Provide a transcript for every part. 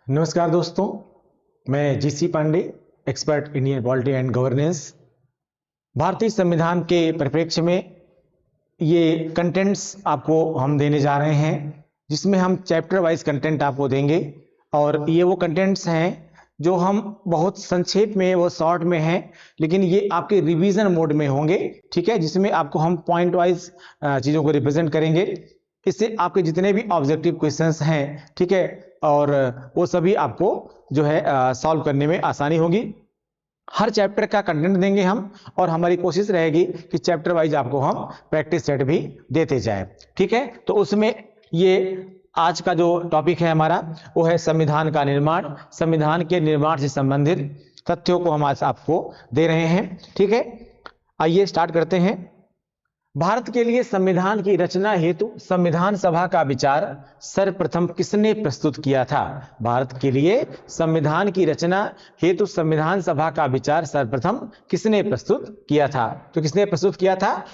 नमस्कार दोस्तों, मैं GC Pandey, expert Indian polity and governance. भारतीय संविधान के परिप्रेक्ष्य में ये कंटेंट्स आपको हम देने जा रहे हैं, जिसमें हम चैप्टर वाइज कंटेंट आपको देंगे। और ये वो कंटेंट्स हैं जो हम बहुत संक्षेप में, वो शॉर्ट में हैं, लेकिन ये आपके रिवीजन मोड में होंगे, ठीक है, जिसमें आपको हम पॉइंट वाइज चीज़ों को रिप्रेजेंट करेंगे। इससे आपके जितने भी ऑब्जेक्टिव क्वेश्चंस हैं, ठीक है, और वो सभी आपको जो है सॉल्व करने में आसानी होगी। हर चैप्टर का कंटेंट देंगे हम, और हमारी कोशिश रहेगी कि चैप्टर वाइज आपको हम प्रैक्टिस सेट भी देते जाएं, ठीक है। तो उसमें ये आज का जो टॉपिक है हमारा, वो है संविधान का निर्माण। संविधान के निर्माण से संबंधित तथ्यों को हम आज आपको दे रहे हैं, ठीक है। आइए स्टार्ट करते हैं। भारत के लिए संविधान की रचना हेतु संविधान सभा का विचार सर्वप्रथम किसने प्रस्तुत किया था? भारत के लिए संविधान की रचना हेतु संविधान सभा का विचार सर्वप्रथम किसने प्रस्तुत किया था? तो किसने प्रस्तुत किया था?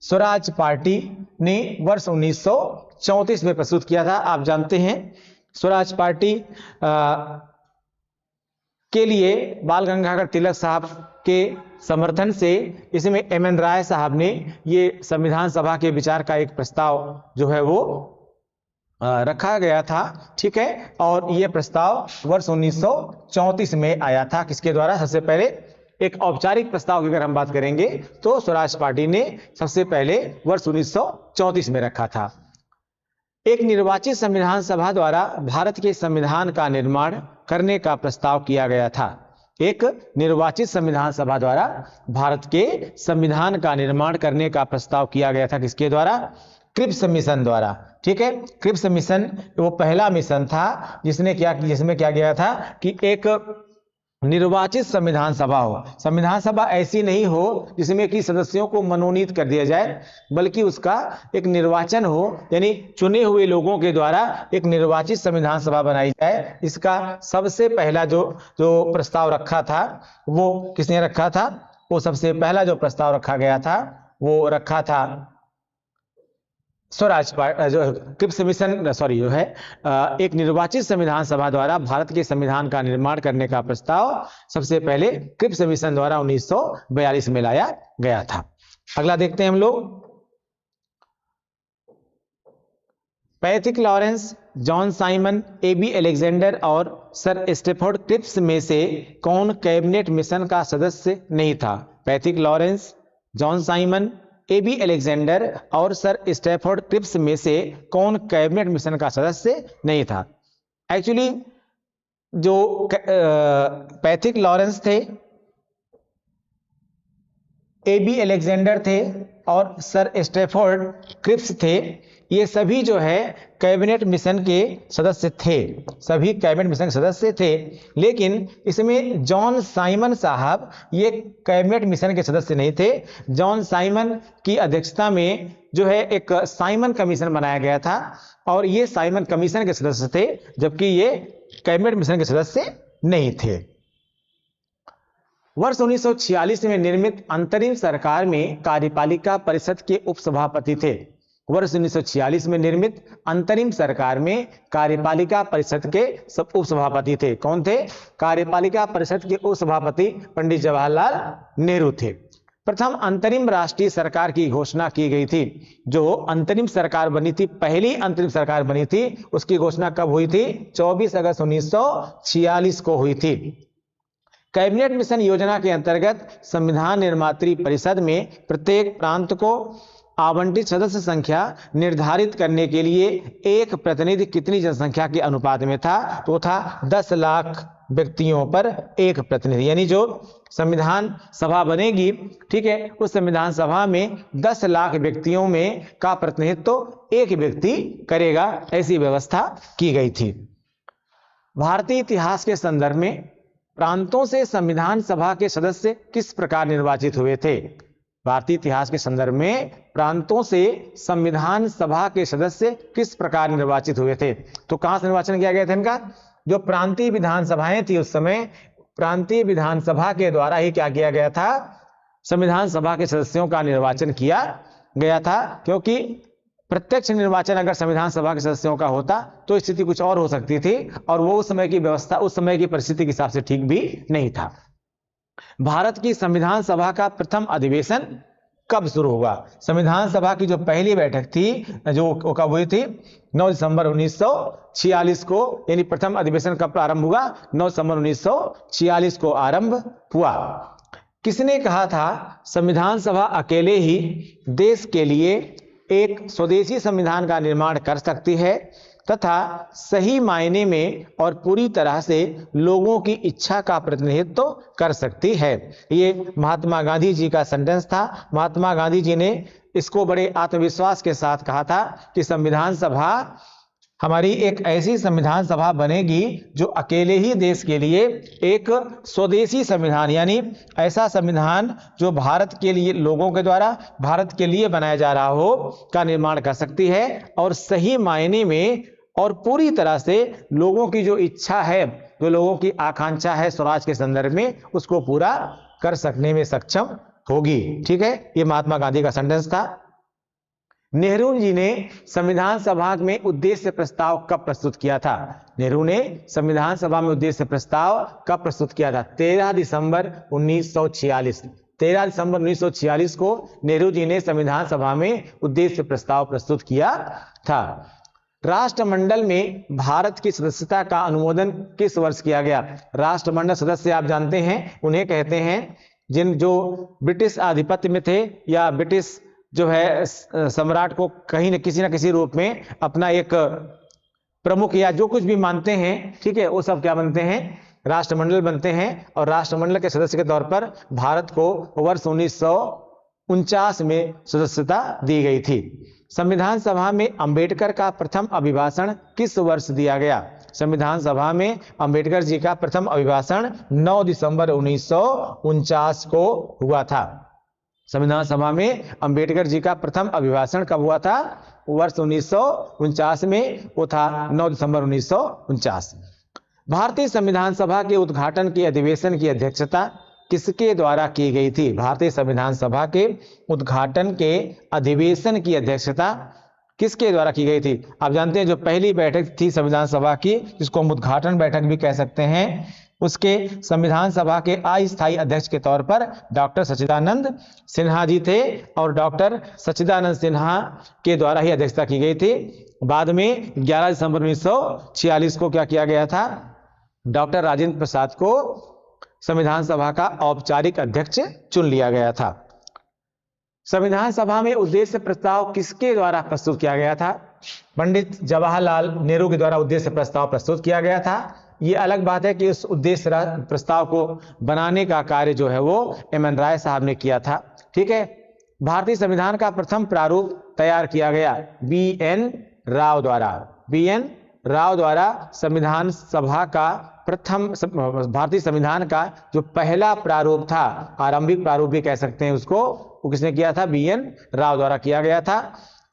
स्वराज पार्टी ने वर्ष 1934 में प्रस्तुत किया था। आप जानते हैं स्वराज पार्टी के लिए बाल गंगाधर तिलक साहब के समर्थन से इसमें एम.एन. राय साहब ने ये संविधान सभा के विचार का एक प्रस्ताव जो है वो रखा गया था, ठीक है। और ये प्रस्ताव वर्ष 1934 में आया था। किसके द्वारा? सबसे पहले एक औपचारिक प्रस्ताव की अगर हम बात करेंगे तो स्वराज पार्टी ने सबसे पहले वर्ष 1934 में रखा था। एक निर्वाचित संविधान सभा द्वारा भारत के संविधान का निर्माण करने का प्रस्ताव किया गया था। एक निर्वाचित संविधान सभा द्वारा भारत के संविधान का निर्माण करने का प्रस्ताव किया गया था। किसके द्वारा? क्रिप्स मिशन द्वारा, ठीक है। क्रिप्स मिशन वो पहला मिशन था जिसमें क्या गया था कि एक निर्वाचित संविधान सभा हो। संविधान सभा ऐसी नहीं हो जिसमें कि सदस्यों को मनोनीत कर दिया जाए, बल्कि उसका एक निर्वाचन हो, यानी चुने हुए लोगों के द्वारा एक निर्वाचित संविधान सभा बनाई जाए। इसका सबसे पहला जो प्रस्ताव रखा था वो किसने रखा था? वो सबसे पहला जो प्रस्ताव रखा गया था वो रखा था स्वराज जो क्रिप्स मिशन जो है एक निर्वाचित संविधान सभा द्वारा भारत के संविधान का निर्माण करने का प्रस्ताव सबसे पहले क्रिप्स मिशन द्वारा 1942 में लाया गया था। अगला देखते हैं हम लोग। Patrick Lawrence, John Simon, AB. Alexander और सर स्टैफोर्ड क्रिप्स में से कौन कैबिनेट मिशन का सदस्य नहीं था? Patrick Lawrence, John Simon, AB. Alexander और सर स्टैफोर्ड क्रिप्स में से कौन कैबिनेट मिशन का सदस्य नहीं था? एक्चुअली जो पैट्रिक लॉरेंस थे, ए.बी. अलेक्जेंडर थे और सर स्टैफोर्ड क्रिप्स थे, ये सभी जो है कैबिनेट मिशन के सदस्य थे। सभी कैबिनेट मिशन के सदस्य थे, लेकिन इसमें जॉन साइमन साहब ये कैबिनेट मिशन के सदस्य नहीं थे। जॉन साइमन की अध्यक्षता में जो है एक साइमन कमीशन बनाया गया था, और ये साइमन कमीशन के सदस्य थे, जबकि ये कैबिनेट मिशन के सदस्य नहीं थे। वर्ष 1946 में निर्मित अंतरिम सरकार में कार्यपालिका परिषद के उपसभापति थे। वर्ष 1946 में निर्मित अंतरिम सरकार में कार्यपालिका परिषद के उपसभापति थे। कौन थे? कार्यपालिका परिषद के उपसभापति पंडित जवाहरलाल नेहरू थे। प्रथम अंतरिम राष्ट्रीय सरकार की घोषणा की गई थी। जो अंतरिम सरकार बनी थी, पहली अंतरिम सरकार बनी थी, उसकी घोषणा कब हुई थी? 24 अगस्त 1946 को हुई थी। कैबिनेट मिशन योजना के अंतर्गत संविधान निर्मात्री परिषद में प्रत्येक प्रांत को आवंटित सदस्य संख्या निर्धारित करने के लिए एक प्रतिनिधि कितनी जनसंख्या के अनुपात में था? तो था 10 लाख व्यक्तियों पर एक प्रतिनिधि। यानी जो संविधान सभा बनेगी, ठीक है, उस संविधान सभा में 10 लाख व्यक्तियों में का प्रतिनिधित्व तो एक व्यक्ति करेगा, ऐसी व्यवस्था की गई थी। भारतीय इतिहास के संदर्भ में प्रांतों से संविधान सभा के सदस्य किस प्रकार निर्वाचित हुए थे? भारतीय इतिहास के संदर्भ में प्रांतों से संविधान सभा के सदस्य किस प्रकार निर्वाचित हुए थे? तो कहां से निर्वाचन किया गया था इनका? जो प्रांतीय विधानसभाएं थी उस समय, प्रांतीय विधानसभा के द्वारा ही क्या किया गया था? संविधान सभा के सदस्यों का निर्वाचन किया गया था, क्योंकि प्रत्यक्ष निर्वाचन अगर संविधान सभा के सदस्यों का होता तो स्थिति कुछ और हो सकती थी, और वो उस समय की व्यवस्था, उस समय की परिस्थिति के हिसाब से ठीक भी नहीं था। भारत की संविधान सभा का प्रथम अधिवेशन कब शुरू हुआ? संविधान सभा की जो पहली बैठक थी, जो कब हुई थी? 9 दिसंबर 1946 को, यानी प्रथम अधिवेशन कब प्रारंभ हुआ? 9 दिसंबर 1946 को आरंभ हुआ। किसने कहा था संविधान सभा अकेले ही देश के लिए एक स्वदेशी संविधान का निर्माण कर सकती है तथा सही मायने में और पूरी तरह से लोगों की इच्छा का प्रतिनिधित्व कर सकती है? ये महात्मा गांधी जी का सेंटेंस था। महात्मा गांधी जी ने इसको बड़े आत्मविश्वास के साथ कहा था कि संविधान सभा हमारी एक ऐसी संविधान सभा बनेगी जो अकेले ही देश के लिए एक स्वदेशी संविधान, यानी ऐसा संविधान जो भारत के लिए, लोगों के द्वारा भारत के लिए बनाया जा रहा हो, का निर्माण कर सकती है और सही मायने में और पूरी तरह से लोगों की जो इच्छा है, जो लोगों की आकांक्षा है स्वराज के संदर्भ में, उसको पूरा कर सकने में सक्षम होगी। ठीक है, ये महात्मा गांधी का सेंटेंस था। नेहरू जी ने संविधान सभा में उद्देश्य प्रस्ताव कब प्रस्तुत किया था? नेहरू ने संविधान सभा में उद्देश्य प्रस्ताव कब प्रस्तुत किया था? 13 दिसंबर 1946। 13 दिसंबर 1946 को नेहरू जी ने संविधान सभा में उद्देश्य प्रस्ताव प्रस्तुत किया था। राष्ट्रमंडल में भारत की सदस्यता का अनुमोदन किस वर्ष किया गया? राष्ट्रमंडल सदस्य आप जानते हैं, उन्हें कहते हैं जो ब्रिटिश आधिपत्य में थे या ब्रिटिश जो है सम्राट को कहीं न किसी रूप में अपना एक प्रमुख या जो कुछ भी मानते हैं, ठीक है, वो सब क्या बनते हैं? राष्ट्रमंडल बनते हैं। और राष्ट्रमंडल के सदस्य के तौर पर भारत को वर्ष 1949 में सदस्यता दी गई थी। संविधान सभा में अंबेडकर का प्रथम अभिभाषण किस वर्ष दिया गया? संविधान सभा में अंबेडकर जी का प्रथम अभिभाषण 9 दिसंबर 1949 को हुआ था। संविधान सभा में अंबेडकर जी का प्रथम अभिभाषण कब हुआ था? वर्ष 1949 में, वो था 9 दिसंबर 1949। भारतीय संविधान सभा के उद्घाटन के अधिवेशन की अध्यक्षता किसके द्वारा की गई थी? भारतीय संविधान सभा के उद्घाटन के अधिवेशन की अध्यक्षता किसके द्वारा की गई थी? आप जानते हैं जो पहली बैठक थी संविधान सभा की, जिसको हम उद्घाटन बैठक भी कह सकते हैं, उसके संविधान सभा के अस्थायी अध्यक्ष के तौर पर डॉक्टर सच्चिदानंद सिन्हा जी थे और डॉक्टर सच्चिदानंद सिन्हा के द्वारा ही अध्यक्षता की गई थी। बाद में 11 दिसंबर 1946 को क्या किया गया था? डॉक्टर राजेंद्र प्रसाद को संविधान सभा का औपचारिक अध्यक्ष चुन लिया गया था। संविधान सभा में उद्देश्य प्रस्ताव किसके द्वारा प्रस्तुत किया गया था? पंडित जवाहरलाल नेहरू के द्वारा उद्देश्य प्रस्ताव प्रस्तुत किया गया था। ये अलग बात है कि उस उद्देश्य प्रस्ताव को बनाने का कार्य जो है वो एम.एन. राय साहब ने किया था। ठीक है, भारतीय संविधान का प्रथम प्रारूप तैयार किया गया बी.एन. राव द्वारा। बी.एन. राव द्वारा संविधान सभा का प्रथम, भारतीय संविधान का जो पहला प्रारूप था, आरंभिक प्रारूप भी कह सकते हैं उसको, वो किसने किया था? बी.एन. राव द्वारा किया गया था।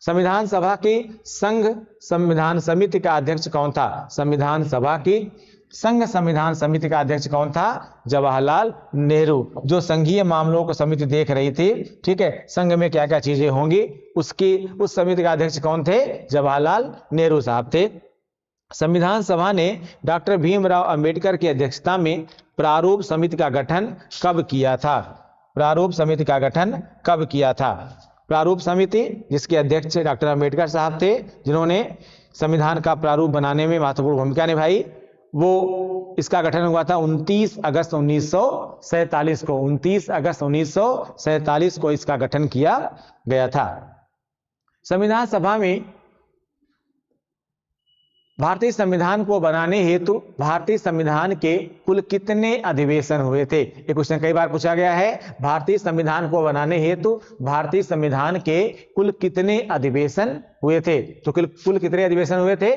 संविधान सभा की संघ संविधान समिति का अध्यक्ष कौन था? संविधान सभा की संघ संविधान समिति का अध्यक्ष कौन था? जवाहरलाल नेहरू, जो संघीय मामलों को समिति देख रही थी। ठीक है, संघ में क्या क्या चीजें होंगी, उस समिति का अध्यक्ष कौन थे? जवाहरलाल नेहरू साहब थे। संविधान सभा ने डॉक्टर भीमराव अंबेडकर की अध्यक्षता में प्रारूप समिति का गठन कब किया था? प्रारूप समिति का गठन कब किया था? प्रारूप समिति जिसके अध्यक्ष डॉक्टर अंबेडकर साहब थे, जिन्होंने संविधान का प्रारूप बनाने में महत्वपूर्ण भूमिका निभाई, वो इसका गठन हुआ था 29 अगस्त 1947 को। 29 अगस्त 1947 को इसका गठन किया गया था। संविधान सभा में भारतीय संविधान को बनाने हेतु भारतीय संविधान के कुल कितने अधिवेशन हुए थे? ये क्वेश्चन कई बार पूछा गया है। भारतीय संविधान को बनाने हेतु भारतीय संविधान के कुल कितने अधिवेशन हुए थे? तो कुल कितने अधिवेशन हुए थे?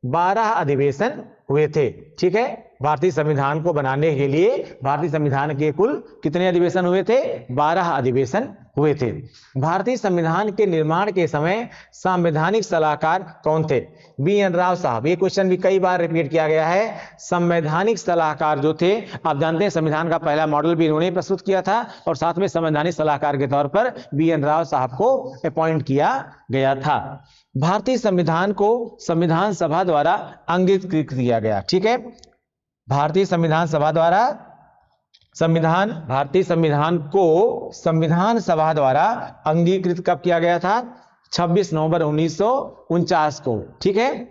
12 अधिवेशन हुए थे। ठीक है, भारतीय संविधान को बनाने के लिए भारतीय संविधान के कुल कितने अधिवेशन हुए थे? 12 अधिवेशन हुए थे। भारतीय संविधान के निर्माण के समय संवैधानिक सलाहकार कौन थे? बी.एन. राव साहब। ये क्वेश्चन भी कई बार रिपीट किया गया है। संवैधानिक सलाहकार जो थे, आप जानते हैं संविधान का पहला मॉडल भी इन्होंने प्रस्तुत किया था और साथ में संवैधानिक सलाहकार के तौर पर बी.एन. राव साहब को अपॉइंट किया गया था। भारतीय संविधान को संविधान सभा द्वारा अंगीकृत किया गया। ठीक है, भारतीय संविधान सभा द्वारा भारतीय संविधान को संविधान सभा द्वारा अंगीकृत कब किया गया था? 26 नवंबर 1949 को। ठीक है,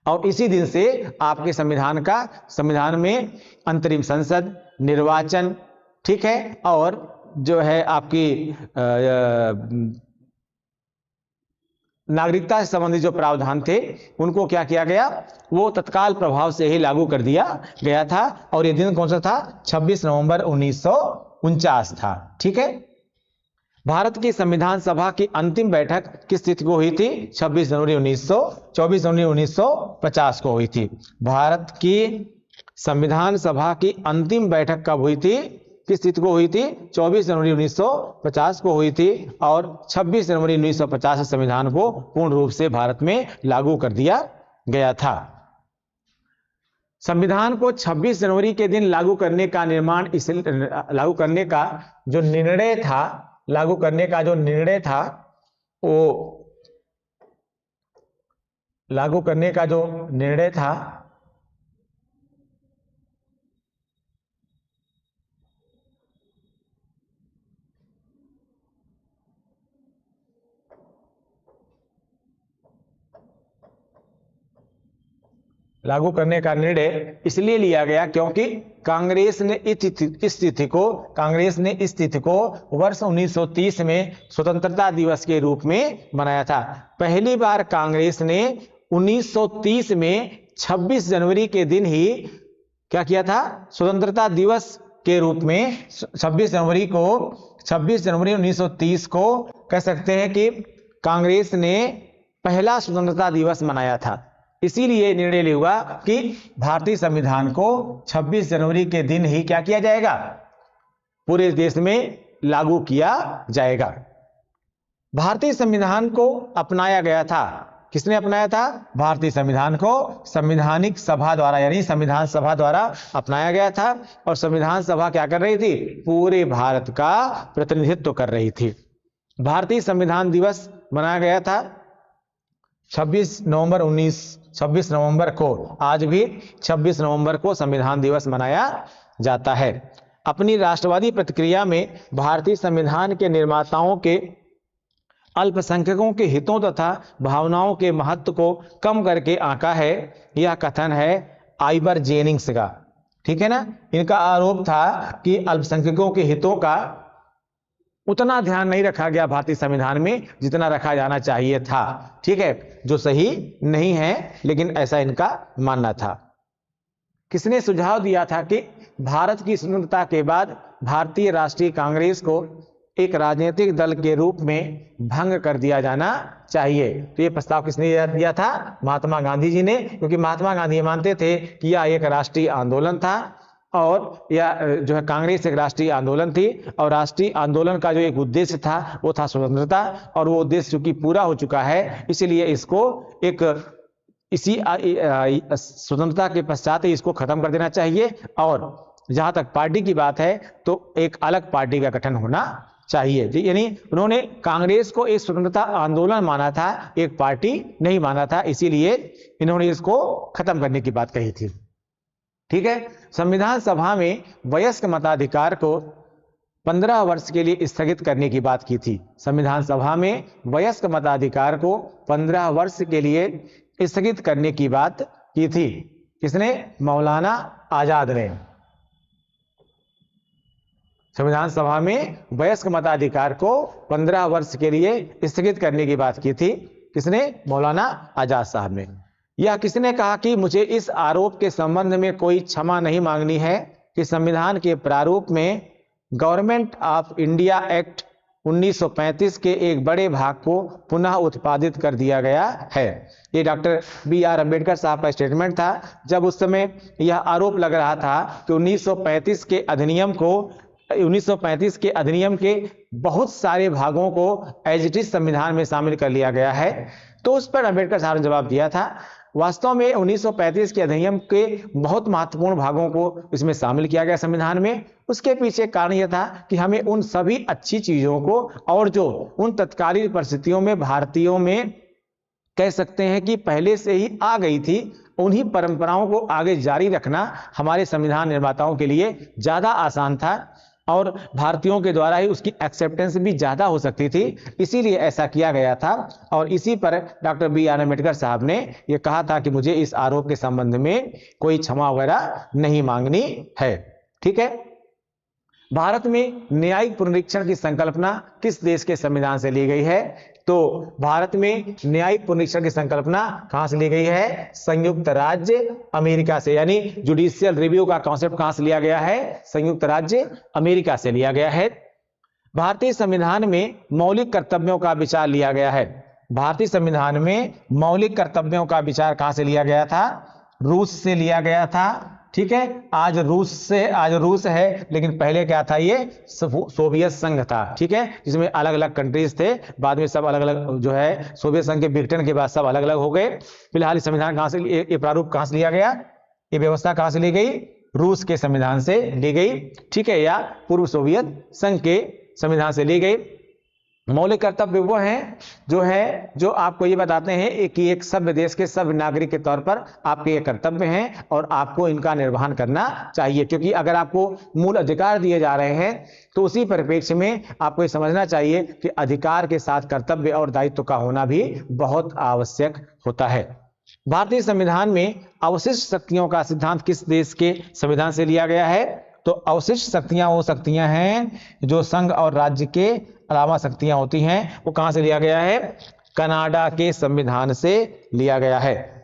और इसी दिन से आपके संविधान में अंतरिम संसद, निर्वाचन, ठीक है, और जो है आपकी नागरिकता से संबंधित जो प्रावधान थे उनको क्या किया गया? वो तत्काल प्रभाव से ही लागू कर दिया गया था। और ये दिन कौन सा था? 26 नवंबर 1949 था। ठीक है, भारत की संविधान सभा की अंतिम बैठक किस तिथि को हुई थी? 24 जनवरी 1950 को हुई थी। भारत की संविधान सभा की अंतिम बैठक कब हुई थी? किस तिथि को हुई थी? 24 जनवरी 1950 को हुई थी और 26 जनवरी 1950 संविधान को पूर्ण रूप से भारत में लागू कर दिया गया था। संविधान को 26 जनवरी के दिन लागू करने का लागू करने का जो निर्णय था लागू करने का निर्णय इसलिए लिया गया क्योंकि कांग्रेस ने इस तिथि को वर्ष 1930 में स्वतंत्रता दिवस के रूप में मनाया था। पहली बार कांग्रेस ने 1930 में 26 जनवरी के दिन ही क्या किया था? स्वतंत्रता दिवस के रूप में 26 जनवरी 1930 को कह सकते हैं कि कांग्रेस ने पहला स्वतंत्रता दिवस मनाया था। इसीलिए निर्णय लिया हुआ कि भारतीय संविधान को 26 जनवरी के दिन ही क्या किया जाएगा? पूरे देश में लागू किया जाएगा। भारतीय संविधान को अपनाया गया था। किसने अपनाया था? भारतीय संविधान को संवैधानिक सभा द्वारा यानी संविधान सभा द्वारा अपनाया गया था। और संविधान सभा क्या कर रही थी? पूरे भारत का प्रतिनिधित्व कर रही थी। भारतीय संविधान दिवस मनाया गया था 26 नवंबर को। आज भी 26 नवंबर को संविधान दिवस मनाया जाता है। अपनी राष्ट्रवादी प्रतिक्रिया में भारतीय संविधान के निर्माताओं के अल्पसंख्यकों के हितों तथा भावनाओं के महत्व को कम करके आंका है। यह कथन है आइवर जेनिंग्स का। ठीक है ना, इनका आरोप था कि अल्पसंख्यकों के हितों का उतना ध्यान नहीं रखा गया भारतीय संविधान में जितना रखा जाना चाहिए था। ठीक है, जो सही नहीं है, लेकिन ऐसा इनका मानना था। किसने सुझाव दिया था कि भारत की स्वतंत्रता के बाद भारतीय राष्ट्रीय कांग्रेस को एक राजनीतिक दल के रूप में भंग कर दिया जाना चाहिए? तो ये प्रस्ताव किसने दिया था? महात्मा गांधी जी ने, क्योंकि महात्मा गांधी मानते थे कि यह एक राष्ट्रीय आंदोलन था और यह जो है कांग्रेस एक राष्ट्रीय आंदोलन थी और राष्ट्रीय आंदोलन का जो एक उद्देश्य था वो था स्वतंत्रता, और वो उद्देश्य चूंकि पूरा हो चुका है इसलिए इसको इसी स्वतंत्रता के पश्चात ही इसको खत्म कर देना चाहिए। और जहां तक पार्टी की बात है तो एक अलग पार्टी का गठन होना चाहिए। यानी उन्होंने कांग्रेस को एक स्वतंत्रता आंदोलन माना था, एक पार्टी नहीं माना था, इसीलिए इन्होंने इसको खत्म करने की बात कही थी। ठीक है, संविधान सभा में वयस्क मताधिकार को 15 वर्ष के लिए स्थगित करने की बात की थी। संविधान सभा में वयस्क मताधिकार को 15 वर्ष के लिए स्थगित करने की बात की थी। किसने? मौलाना आजाद ने। संविधान सभा में वयस्क मताधिकार को 15 वर्ष के लिए स्थगित करने की बात की थी। किसने? मौलाना आजाद साहब ने। यह किसने कहा कि मुझे इस आरोप के संबंध में कोई क्षमा नहीं मांगनी है कि संविधान के प्रारूप में गवर्नमेंट ऑफ इंडिया एक्ट 1935 के एक बड़े भाग को पुनः उत्पादित कर दिया गया है। ये डॉक्टर बी आर अम्बेडकर साहब का स्टेटमेंट था जब उस समय यह आरोप लग रहा था कि 1935 के अधिनियम के बहुत सारे भागों को एज इट इज संविधान में शामिल कर लिया गया है। तो उस पर अम्बेडकर साहब ने जवाब दिया था, वास्तव में 1935 के अधिनियम के बहुत महत्वपूर्ण भागों को इसमें शामिल किया गया संविधान में। उसके पीछे कारण यह था कि हमें उन सभी अच्छी चीजों को और जो उन तत्कालीन परिस्थितियों में भारतीयों में कह सकते हैं कि पहले से ही आ गई थी, उन्हीं परंपराओं को आगे जारी रखना हमारे संविधान निर्माताओं के लिए ज्यादा आसान था और भारतीयों के द्वारा ही उसकी एक्सेप्टेंस भी ज्यादा हो सकती थी, इसीलिए ऐसा किया गया था। और इसी पर डॉक्टर बी आर अम्बेडकर साहब ने यह कहा था कि मुझे इस आरोप के संबंध में कोई क्षमा वगैरह नहीं मांगनी है। ठीक है, भारत में न्यायिक पुनरीक्षण की संकल्पना किस देश के संविधान से ली गई है? तो भारत में न्यायिक पुनरीक्षण की संकल्पना कहां से ली गई है? संयुक्त राज्य अमेरिका से, यानी जुडिशियल रिव्यू का कॉन्सेप्ट कहां से लिया गया है? संयुक्त राज्य अमेरिका से लिया गया है। भारतीय संविधान में मौलिक कर्तव्यों का विचार लिया गया है। भारतीय संविधान में मौलिक कर्तव्यों का विचार कहां से लिया गया था? रूस से लिया गया था। ठीक है, आज रूस है, लेकिन पहले क्या था? ये सोवियत संघ था। ठीक है, जिसमें अलग अलग कंट्रीज थे, बाद में सब अलग अलग जो है सोवियत संघ के विघटन के बाद सब अलग अलग हो गए। फिलहाल संविधान कहां से, ये प्रारूप कहां से लिया गया? ये व्यवस्था कहां से ली गई? रूस के संविधान से ली गई। ठीक है, या पूर्व सोवियत संघ के संविधान से ली गई। मौलिक कर्तव्य वो हैं जो आपको ये बताते हैं कि एक सभ्य देश के सभ्य नागरिक के तौर पर आपके ये कर्तव्य हैं और आपको इनका निर्वहन करना चाहिए, क्योंकि अगर आपको मूल अधिकार दिए जा रहे हैं तो उसी परिप्रेक्ष्य में आपको ये समझना चाहिए कि अधिकार के साथ कर्तव्य और दायित्व का होना भी बहुत आवश्यक होता है। भारतीय संविधान में अवशिष्ट शक्तियों का सिद्धांत किस देश के संविधान से लिया गया है? तो अवशिष्ट शक्तियां वो शक्तियां हैं जो संघ और राज्य के अलावा शक्तियां होती हैं, वो कहां से लिया गया है? कनाडा के संविधान से लिया गया है।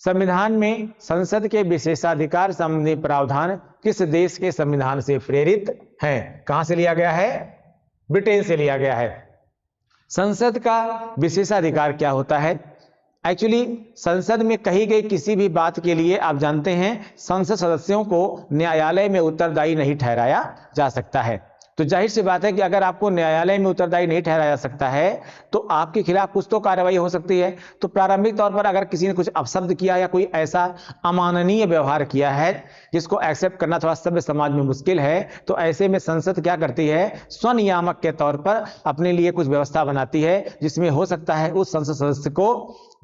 संविधान में संसद के विशेषाधिकार संबंधी प्रावधान किस देश के संविधान से प्रेरित हैं? कहां से लिया गया है? ब्रिटेन से लिया गया है। संसद का विशेषाधिकार क्या होता है? एक्चुअली संसद में कही गई किसी भी बात के लिए आप जानते हैं संसद सदस्यों को न्यायालय में उत्तरदायी नहीं ठहराया जा सकता है। तो जाहिर सी बात है कि अगर आपको न्यायालय में उत्तरदायी नहीं ठहराया जा सकता है तो आपके खिलाफ कुछ तो कार्रवाई हो सकती है। तो प्रारंभिक तौर पर अगर किसी ने कुछ अपशब्द किया या कोई ऐसा अमाननीय व्यवहार किया है जिसको एक्सेप्ट करना थोड़ा सभ्य समाज में मुश्किल है, तो ऐसे में संसद क्या करती है? स्वनियामक के तौर पर अपने लिए कुछ व्यवस्था बनाती है, जिसमें हो सकता है उस संसद सदस्य को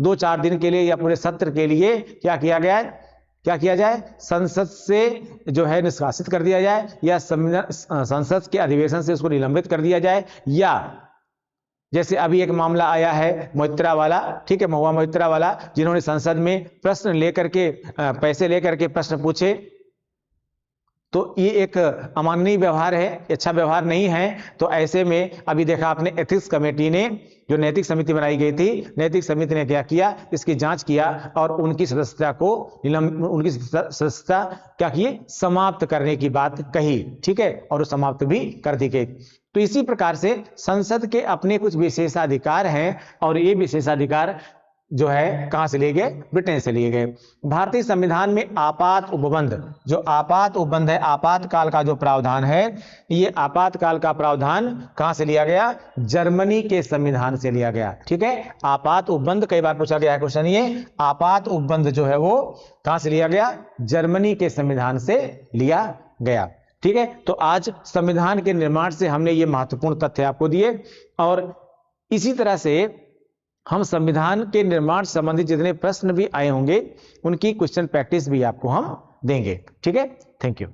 2-4 दिन के लिए या पूरे सत्र के लिए क्या किया जाए? संसद से जो है निष्कासित कर दिया जाए, या संसद के अधिवेशन से उसको निलंबित कर दिया जाए, या जैसे अभी एक मामला आया है मोइत्रा वाला, ठीक है, महुआ मोइत्रा वाला, जिन्होंने संसद में प्रश्न लेकर के पैसे लेकर के प्रश्न पूछे, तो ये एक अमानवीय व्यवहार है, अच्छा व्यवहार नहीं है। तो ऐसे में अभी देखा आपने एथिक्स कमेटी ने, जो नैतिक समिति बनाई गई थी, नैतिक समिति ने क्या किया? इसकी जांच किया और उनकी सदस्यता क्या किए? समाप्त करने की बात कही। ठीक है, और वो समाप्त भी कर दी गई। तो इसी प्रकार से संसद के अपने कुछ विशेषाधिकार हैं और ये विशेषाधिकार जो है कहां से लिए गए? ब्रिटेन से लिए गए। भारतीय संविधान में आपात उपबंध, जो आपात उपबंध है, आपातकाल का जो प्रावधान है, ये आपातकाल का प्रावधान कहां से लिया गया? जर्मनी के संविधान से लिया गया। ठीक है, आपात उपबंध कई बार पूछा गया है क्वेश्चन, ये आपात उपबंध जो है वो कहां से लिया गया? जर्मनी के संविधान से लिया गया। ठीक है, तो आज संविधान के निर्माण से हमने ये महत्वपूर्ण तथ्य आपको दिए और इसी तरह से हम संविधान के निर्माण संबंधी जितने प्रश्न भी आए होंगे उनकी क्वेश्चन प्रैक्टिस भी आपको हम देंगे। ठीक है, थैंक यू।